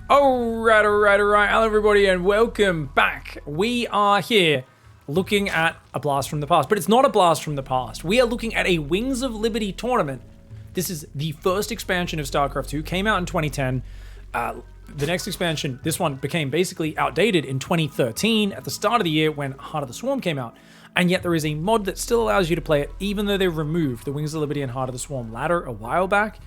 All right. Hello, everybody, and welcome back. We are here looking at a blast from the past, but it's not a blast from the past. We are looking at a Wings of Liberty tournament. This is the first expansion of StarCraft 2, came out in 2010. The next expansion, this one became basically outdated in 2013 at the start of the year when Heart of the Swarm came out. And yet there is a mod that still allows you to play it, even though they removed the Wings of Liberty and Heart of the Swarm ladder a while back.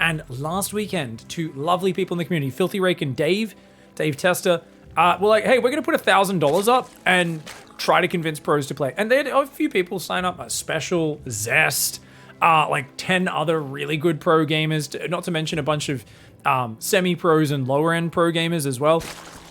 And last weekend, two lovely people in the community, FilthyRake and DaveTesta, were like, hey, we're going to put $1,000 up and try to convince pros to play. And they had a few people sign up, Special, Zest, like 10 other really good pro gamers, not to mention a bunch of semi-pros and lower-end pro gamers as well.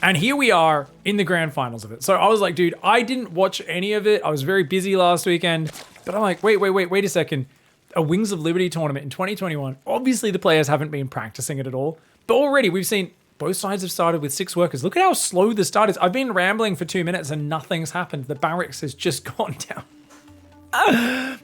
And here we are in the grand finals of it. So I was like, dude, I didn't watch any of it. I was very busy last weekend. But I'm like, wait a second. A Wings of Liberty tournament in 2021. Obviously, the players haven't been practicing it at all. But already, we've seen both sides have started with 6 workers. Look at how slow the start is. I've been rambling for 2 minutes and nothing's happened. The barracks has just gone down.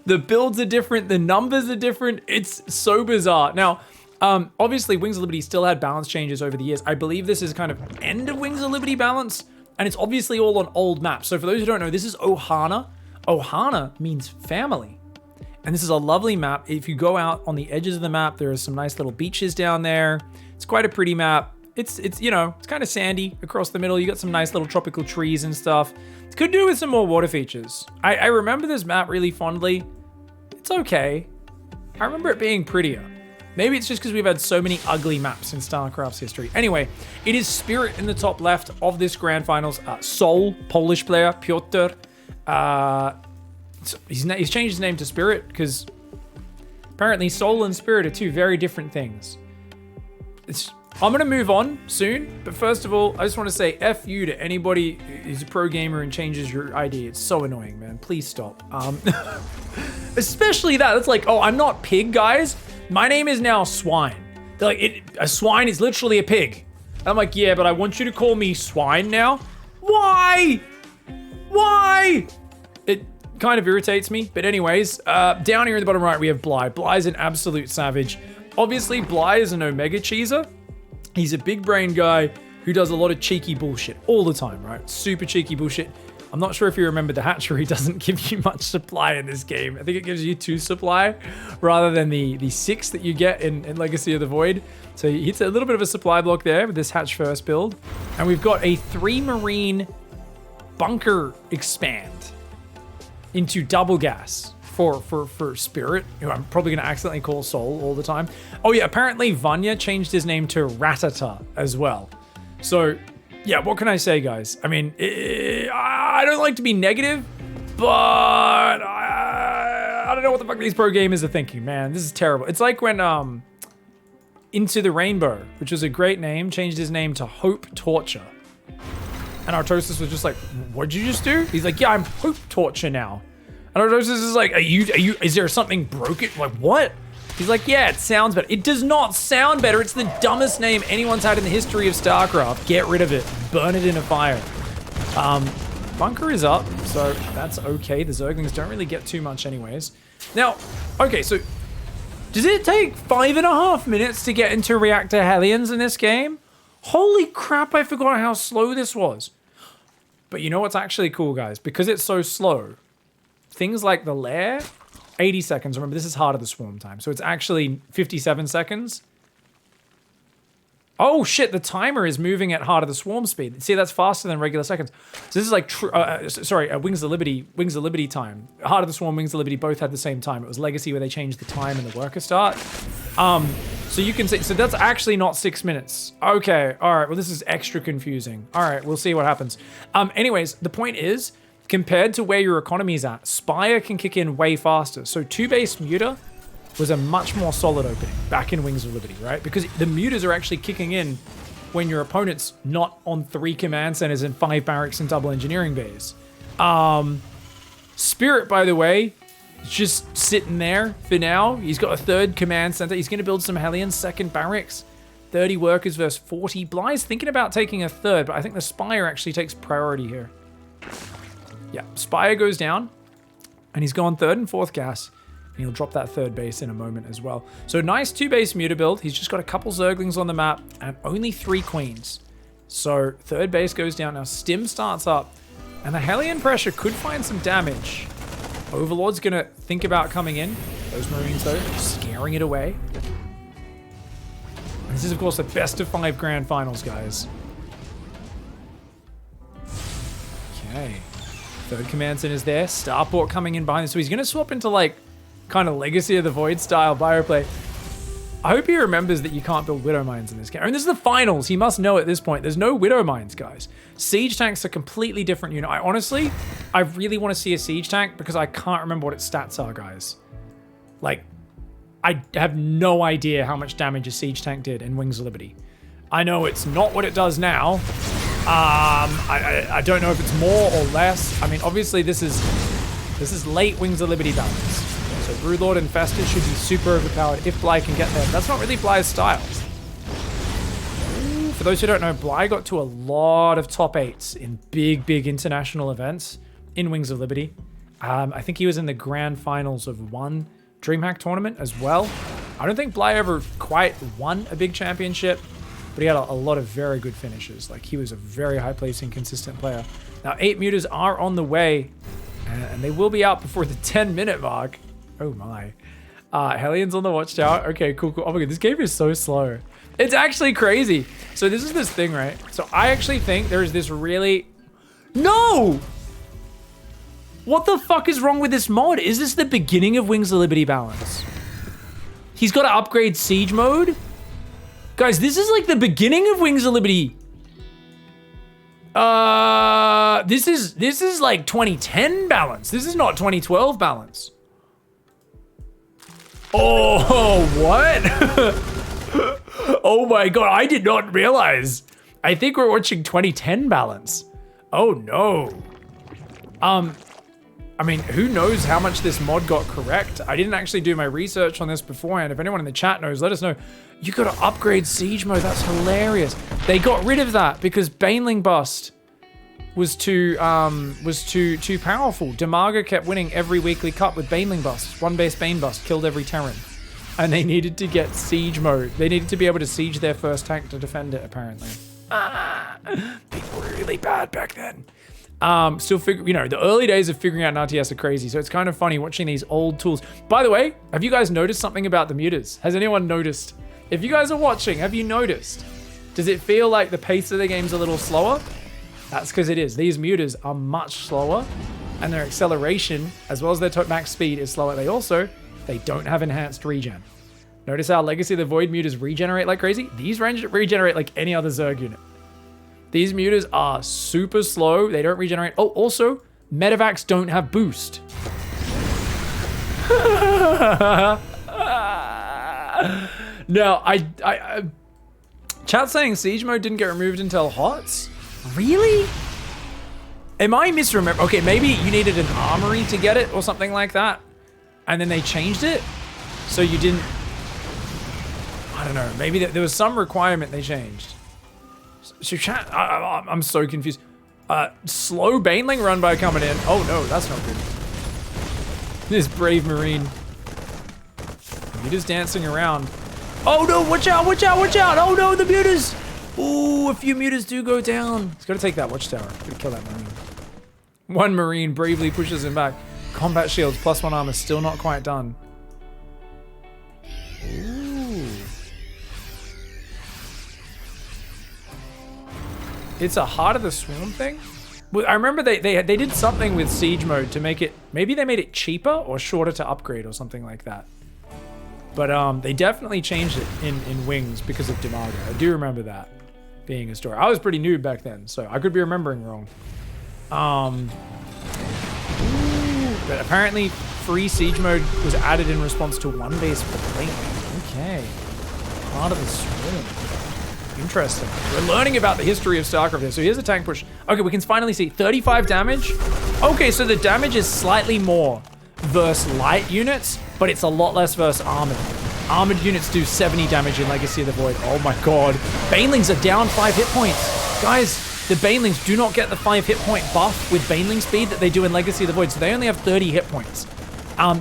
The builds are different. The numbers are different. It's so bizarre. Now, obviously, Wings of Liberty still had balance changes over the years. I believe this is kind of end of Wings of Liberty balance. And it's obviously all on old maps. So for those who don't know, this is Ohana. Ohana means family. And this is a lovely map. If you go out on the edges of the map, there are some nice little beaches down there. It's quite a pretty map. It's you know, it's kind of sandy across the middle. You got some nice little tropical trees and stuff. It could do with some more water features. I remember this map really fondly. It's okay. I remember it being prettier. Maybe it's just because we've had so many ugly maps in StarCraft's history. Anyway, it is Spirit in the top left of this grand finals. Sol, Polish player, Piotr. He's changed his name to Spirit because apparently Soul and Spirit are two very different things. I'm going to move on soon, but first of all, I just want to say F you to anybody who's a pro gamer and changes your ID. It's so annoying, man. Please stop. Especially that. It's like, oh, I'm not Pig, guys. My name is now Swine. They're like, a swine is literally a pig. And I'm like, yeah, but I want you to call me Swine now. Why? It kind of irritates me, but anyways, down here in the bottom right, we have Bly. Bly's an absolute savage. Obviously, Bly is an Omega cheeser. He's a big brain guy who does a lot of cheeky bullshit all the time, right? Super cheeky bullshit. I'm not sure if you remember the hatchery doesn't give you much supply in this game. I think it gives you 2 supply rather than the 6 that you get in Legacy of the Void. So he hits a little bit of a supply block there with this hatch first build. And we've got a 3 marine bunker expand into double gas for Spirit, who I'm probably going to accidentally call Soul all the time. Oh yeah, apparently Vanya changed his name to Ratata as well. So yeah, what can I say, guys? I mean, I don't like to be negative, but I don't know what the fuck these pro gamers are thinking, man. This is terrible. It's like when Into the Rainbow, which was a great name, changed his name to Hope Torture. And Artosis was just like, what'd you just do? He's like, yeah, I'm Hope Torture now. And Artosis is like, is there something broken? Like, what? He's like, yeah, it sounds better. It does not sound better. It's the dumbest name anyone's had in the history of StarCraft. Get rid of it. Burn it in a fire. Bunker is up, so that's okay. The Zerglings don't really get too much anyways. Now, okay, so does it take 5.5 minutes to get into Reactor Hellions in this game? Holy crap, I forgot how slow this was. But you know what's actually cool, guys? Because it's so slow, things like the lair, 80 seconds. Remember, this is Heart of the Swarm time, so it's actually 57 seconds. Oh shit, the timer is moving at Heart of the Swarm speed. See, that's faster than regular seconds. So this is like, Wings of Liberty time. Heart of the Swarm, Wings of Liberty both had the same time. It was Legacy where they changed the time and the worker start. So you can see, so that's actually not 6 minutes. Okay, all right, well, this is extra confusing. All right, we'll see what happens. Anyways, the point is, compared to where your economy's at, Spire can kick in way faster. So 2-base Muta was a much more solid opening back in Wings of Liberty, right? Because the Mutas are actually kicking in when your opponent's not on 3 command centers and 5 barracks and double engineering bays. Spirit, by the way, is just sitting there for now. He's got a 3rd command center. He's going to build some Hellions, 2nd barracks, 30 workers versus 40. Bly's thinking about taking a 3rd, but I think the Spire actually takes priority here. Yeah, Spire goes down, and he's gone 3rd and 4th gas. And he'll drop that third base in a moment as well. So nice 2-base Muta build. He's just got a couple Zerglings on the map and only 3 Queens. So third base goes down. Now Stim starts up. And the Hellion Pressure could find some damage. Overlord's going to think about coming in. Those Marines, though, scaring it away. This is, of course, the best of 5 grand finals, guys. Okay. Third Command Center is there. Starport coming in behind. So he's going to swap into, like, kind of Legacy of the Void style bioplay. I hope he remembers that you can't build Widow Mines in this game. I mean, this is the finals. He must know at this point. There's no Widow Mines, guys. Siege tanks are completely different unit. I really want to see a Siege tank because I can't remember what its stats are, guys. Like, I have no idea how much damage a Siege tank did in Wings of Liberty. I know it's not what it does now. I don't know if it's more or less. I mean, obviously this is late Wings of Liberty balance. So Broodlord Infested should be super overpowered if Bly can get there. That's not really Bly's style. For those who don't know, Bly got to a lot of top 8s in big international events in Wings of Liberty. I think he was in the grand finals of one DreamHack tournament as well. I don't think Bly ever quite won a big championship, but he had a lot of very good finishes. Like, he was a very high placing, consistent player. Now, 8 Mutas are on the way, and they will be out before the 10-minute mark. Oh my. Hellion's on the watchtower. Okay, cool. Oh my god, this game is so slow. It's actually crazy. So this is this thing, right? So I actually think there is this really... No! What the fuck is wrong with this mod? Is this the beginning of Wings of Liberty balance? He's got to upgrade Siege mode? Guys, this is like the beginning of Wings of Liberty. This is like 2010 balance. This is not 2012 balance. Oh, what? Oh my god, I did not realize. I think we're watching 2010 balance. Oh no. I mean, who knows how much this mod got correct? I didn't actually do my research on this beforehand. If anyone in the chat knows, let us know. You gotta upgrade Siege mode, that's hilarious. They got rid of that because Baneling Bust was too powerful. Demaga kept winning every weekly cup with Baneling Bust. 1-base Bane Bust killed every Terran. And they needed to get Siege mode. They needed to be able to siege their first tank to defend it, apparently. People were really bad back then. Still you know, the early days of figuring out an RTS are crazy, so it's kind of funny watching these old tools. By the way, have you guys noticed something about the mutas? Has anyone noticed? If you guys are watching, have you noticed? Does it feel like the pace of the game's a little slower? That's because it is. These mutas are much slower, and their acceleration, as well as their max speed, is slower. They don't have enhanced regen. Notice how Legacy of the Void mutas regenerate like crazy? These regenerate like any other Zerg unit. These mutas are super slow. They don't regenerate. Oh, also, Medivacs don't have boost. No, chat saying Siege mode didn't get removed until HOTS? Really? Am I misremembering? Okay, maybe you needed an armory to get it or something like that. And then they changed it? So you didn't... I don't know. Maybe there was some requirement they changed. So chat... I'm so confused. Slow Baneling run by coming in. Oh no, that's not good. This brave Marine. He just dancing around. Oh no, watch out, watch out, watch out. Oh no, the mutas. Ooh, a few mutas do go down. He's got to take that watchtower. Gotta kill that Marine. One Marine bravely pushes him back. Combat shields, +1 armor, still not quite done. Ooh. It's a Heart of the Swarm thing? Well, I remember they did something with Siege mode to make it... Maybe they made it cheaper or shorter to upgrade or something like that. But they definitely changed it in Wings because of Demaga. I do remember that being a story. I was pretty new back then, so I could be remembering wrong. But apparently free Siege mode was added in response to 1-base Baneling. Okay. Heart of the Swarm. Interesting. We're learning about the history of StarCraft here. So here's a tank push. Okay, we can finally see 35 damage. Okay, so the damage is slightly more versus light units, but it's a lot less versus armored. Armored units do 70 damage in Legacy of the Void. Oh my god. Banelings are down 5 hit points. Guys, the Banelings do not get the 5 hit point buff with Baneling speed that they do in Legacy of the Void, so they only have 30 hit points.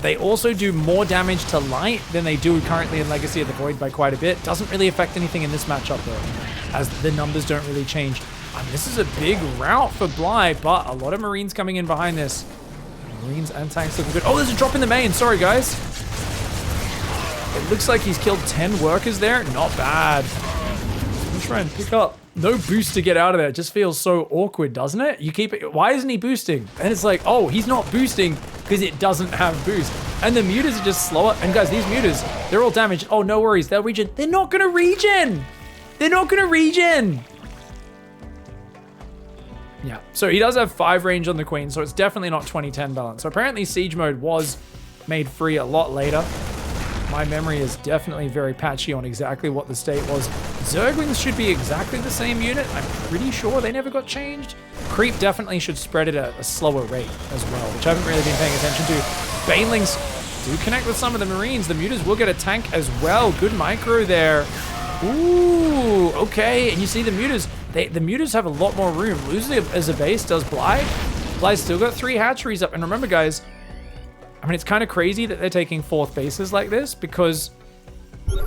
They also do more damage to light than they do currently in Legacy of the Void by quite a bit. Doesn't really affect anything in this matchup though, as the numbers don't really change. This is a big route for Bly, but a lot of Marines coming in behind this. Marines and tanks looking good. Oh, there's a drop in the main. Sorry, guys. It looks like he's killed 10 workers there. Not bad. I'm trying to pick up. No boost to get out of there. It just feels so awkward, doesn't it? You keep it. Why isn't he boosting? And it's like, oh, he's not boosting because it doesn't have boost. And the mutas are just slower. And guys, these mutas, they're all damaged. Oh, no worries. They'll regen. They're not going to regen. They're not going to regen. Yeah, so he does have 5 range on the Queen, so it's definitely not 20-10 balance. So apparently Siege mode was made free a lot later. My memory is definitely very patchy on exactly what the state was. Zerglings should be exactly the same unit. I'm pretty sure they never got changed. Creep definitely should spread it at a slower rate as well, which I haven't really been paying attention to. Banelings do connect with some of the Marines. The mutas will get a tank as well. Good micro there. Ooh, okay. And you see the mutas. The mutas have a lot more room. Losing as a base does Bly. Bly's still got 3 hatcheries up. And remember, guys, I mean, it's kind of crazy that they're taking 4th bases like this because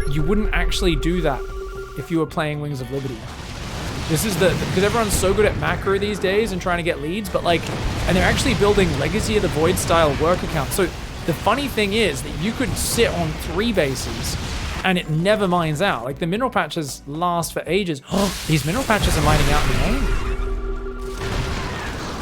you wouldn't actually do that if you were playing Wings of Liberty. This is because everyone's so good at macro these days and trying to get leads, but like, and they're actually building Legacy of the Void style work accounts. So the funny thing is that you could sit on 3 bases and it never mines out. Like the mineral patches last for ages. Oh, these mineral patches are mining out in the game.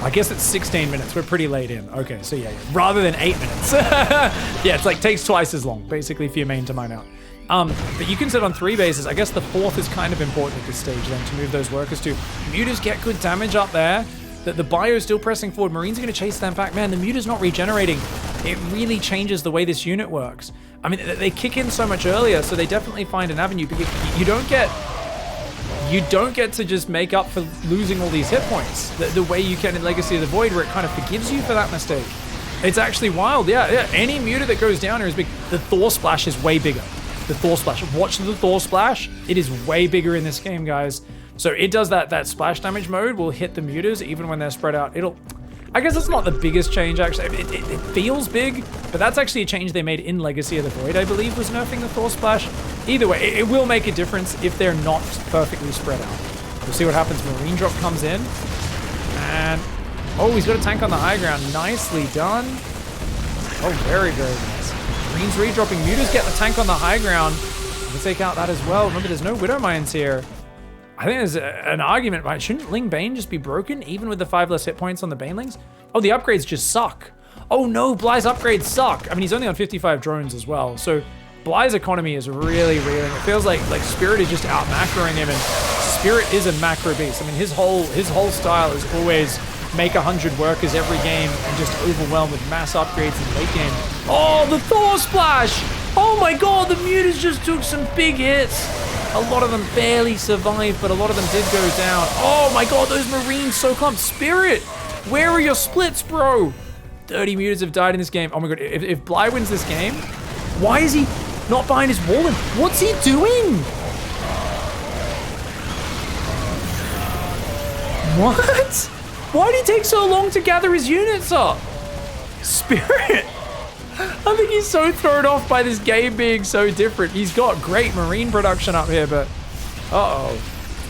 I guess it's 16 minutes. We're pretty late in. Okay, so yeah. Rather than 8 minutes. Yeah, it's like takes twice as long, basically, for your main to mine out. But you can sit on 3 bases. I guess the 4th is kind of important at this stage then to move those workers to. Mutas get good damage up there. The bio is still pressing forward. Marines are going to chase them back. Man, the muta's not regenerating. It really changes the way this unit works. I mean, they kick in so much earlier, so they definitely find an avenue. But you don't get to just make up for losing all these hit points the way you can in Legacy of the Void, where it kind of forgives you for that mistake. It's actually wild. Yeah. Any muta that goes down here is big. The Thor Splash is way bigger. The Thor Splash. Watch the Thor Splash. It is way bigger in this game, guys. So it does that splash damage mode will hit the mutas even when they're spread out. I guess it's not the biggest change, actually. It feels big, but that's actually a change they made in Legacy of the Void, I believe, was nerfing the Thor Splash. Either way, it will make a difference if they're not perfectly spread out. We'll see what happens. Marine drop comes in. And, oh, he's got a tank on the high ground. Nicely done. Oh, very, very nice. Marines redropping. Mutas get the tank on the high ground. We'll take out that as well. Remember, there's no Widow Mines here. I think there's an argument, right? Shouldn't Ling Bane just be broken, even with the 5 less hit points on the Banelings? Oh, the upgrades just suck. Oh no, Bly's upgrades suck. I mean, he's only on 55 drones as well. So Bly's economy is really reeling. It feels like Spirit is just out macroing him, and Spirit is a macro beast. I mean, his whole style is always make 100 workers every game and just overwhelm with mass upgrades in the late game. Oh, the Thor Splash! Oh my god, the mutas just took some big hits. A lot of them barely survived, but a lot of them did go down. Oh my god, those Marines so clumped. Spirit, where are your splits, bro? 30 mutas have died in this game. Oh my god, if Bly wins this game, why is he not behind his wall? What's he doing? What? Why did he take so long to gather his units up? Spirit. I think he's so thrown off by this game being so different. He's got great Marine production up here, but uh-oh.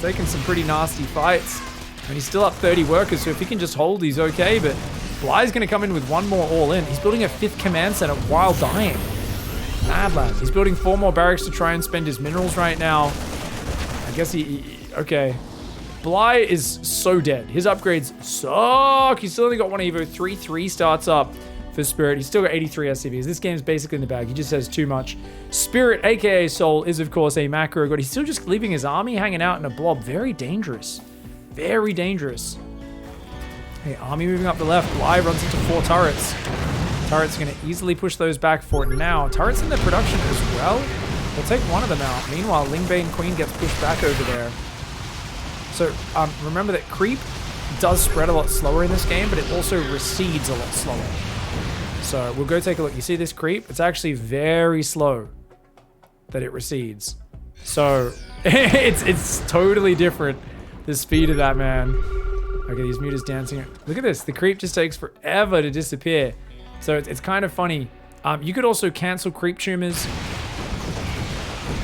Taking some pretty nasty fights. And he's still up 30 workers, so if he can just hold, he's okay. But Bly's going to come in with 1 more all-in. He's building a 5th command center while dying. Mad lad. He's building 4 more barracks to try and spend his minerals right now. I guess okay. Bly is so dead. His upgrades suck. He's still only got 1 Evo. 3 starts up. For Spirit, he's still got 83 SCVs. This game's basically in the bag. He just has too much. Spirit, aka Soul, is of course a macro god. He's still just leaving his army hanging out in a blob. Very dangerous. Very dangerous. Hey, army moving up the left. Bly runs into 4 turrets. Turrets are going to easily push those back for it now. Turrets in their production as well. We'll take one of them out. Meanwhile, Lingbane Queen gets pushed back over there. So remember that creep does spread a lot slower in this game, but it also recedes a lot slower. So we'll go take a look. You see this creep? It's actually very slow that it recedes. So it's totally different, the speed of that, man. Okay, these mutas dancing. Look at this. The creep just takes forever to disappear. So it's kind of funny You could also cancel creep tumors.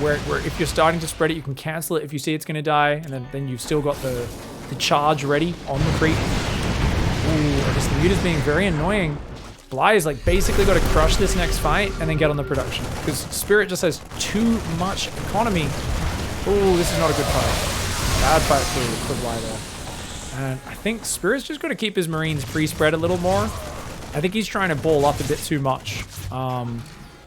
Where if you're starting to spread it, you can cancel it if you see it's going to die, and then you've still got the charge ready on the creep. Ooh, I guess the muta's being very annoying. Bly is like basically got to crush this next fight and then get on the production, because Spirit just has too much economy. Ooh, this is not a good fight. Bad fight for Bly there. And I think Spirit's just got to keep his Marines pre-spread a little more. I think he's trying to ball up a bit too much.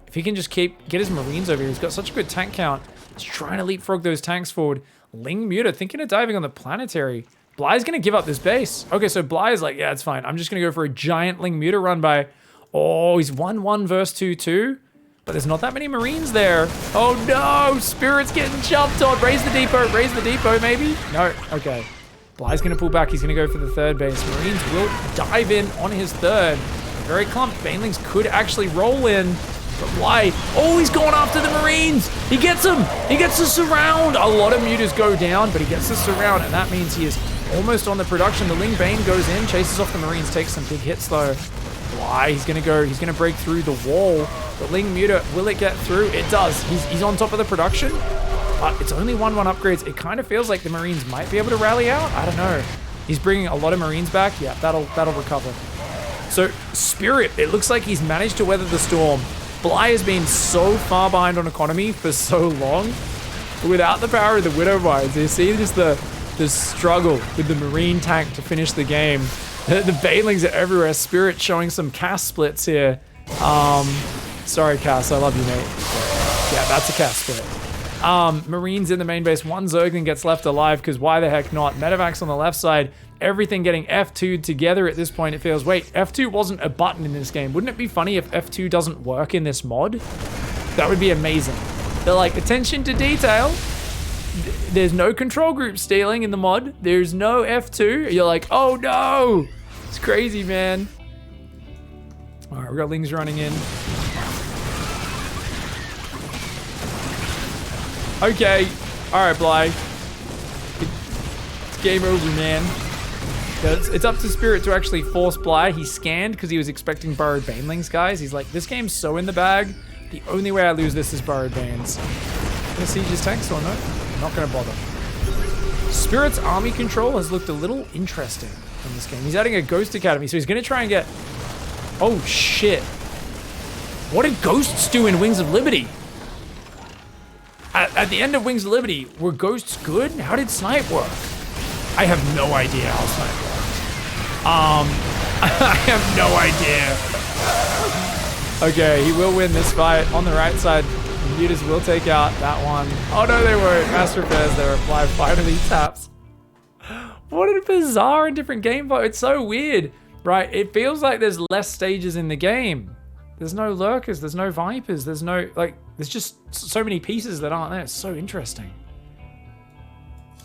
If he can just get his Marines over here, he's got such a good tank count. He's trying to leapfrog those tanks forward. Ling Muta thinking of diving on the planetary. Bly's going to give up this base. Okay, so Bly is like, yeah, it's fine. I'm just going to go for a giant Ling Muta run by. Oh, he's 1-1 versus 2-2. But there's not that many Marines there. Oh no, Spirit's getting jumped on. Raise the depot maybe? No, okay. Bly's going to pull back. He's going to go for the third base. Marines will dive in on his third. Very clumped. Banelings could actually roll in. But Bly, oh, he's going after the Marines. He gets him. He gets the surround. A lot of mutas go down, but he gets the surround, and that means he is almost on the production. The Ling Bane goes in, chases off the Marines, takes some big hits though. Bly, he's gonna break through the wall. The Ling Muta, will it get through? It does. He's on top of the production. It's only 1-1 upgrades. It kind of feels like the Marines might be able to rally out. I don't know. He's bringing a lot of Marines back. Yeah, that'll recover. So Spirit, it looks like he's managed to weather the storm. Bly has been so far behind on economy for so long. Without the power of the Widow Mines, you see just the struggle with the Marine tank to finish the game. The Banelings are everywhere. Spirit showing some cast splits here. Sorry, Cass, I love you, mate. Yeah, that's a cast split. Marines in the main base. One Zerglin gets left alive, because why the heck not? Medevacs on the left side. Everything getting F2'd together at this point. It feels, wait, F2 wasn't a button in this game. Wouldn't it be funny if F2 doesn't work in this mod? That would be amazing. They're like, attention to detail. There's no control group stealing in the mod. There's no F2. You're like, oh no. It's crazy, man. All right, we got Lings running in. Okay. All right, Bly. It's game over, man. It's up to Spirit to actually force Bly. He scanned because he was expecting Burrowed Banelings, guys. He's like, this game's so in the bag. The only way I lose this is Burrowed Banes. Gonna siege his tanks or no? Not gonna bother. Spirit's army control has looked a little interesting in this game. He's adding a Ghost Academy, so he's gonna try and get... Oh, shit. What did Ghosts do in Wings of Liberty? At the end of Wings of Liberty, were Ghosts good? How did Snipe work? I have no idea how Snipe worked. I have no idea. Okay, he will win this fight on the right side. The mutas will take out that one. Oh no, they won't. Mass repairs there. Bly finally taps. What a bizarre and different game fight. It's so weird, right? It feels like there's less stages in the game. There's no lurkers, there's no vipers, there's no, like, there's just so many pieces that aren't there. It's so interesting.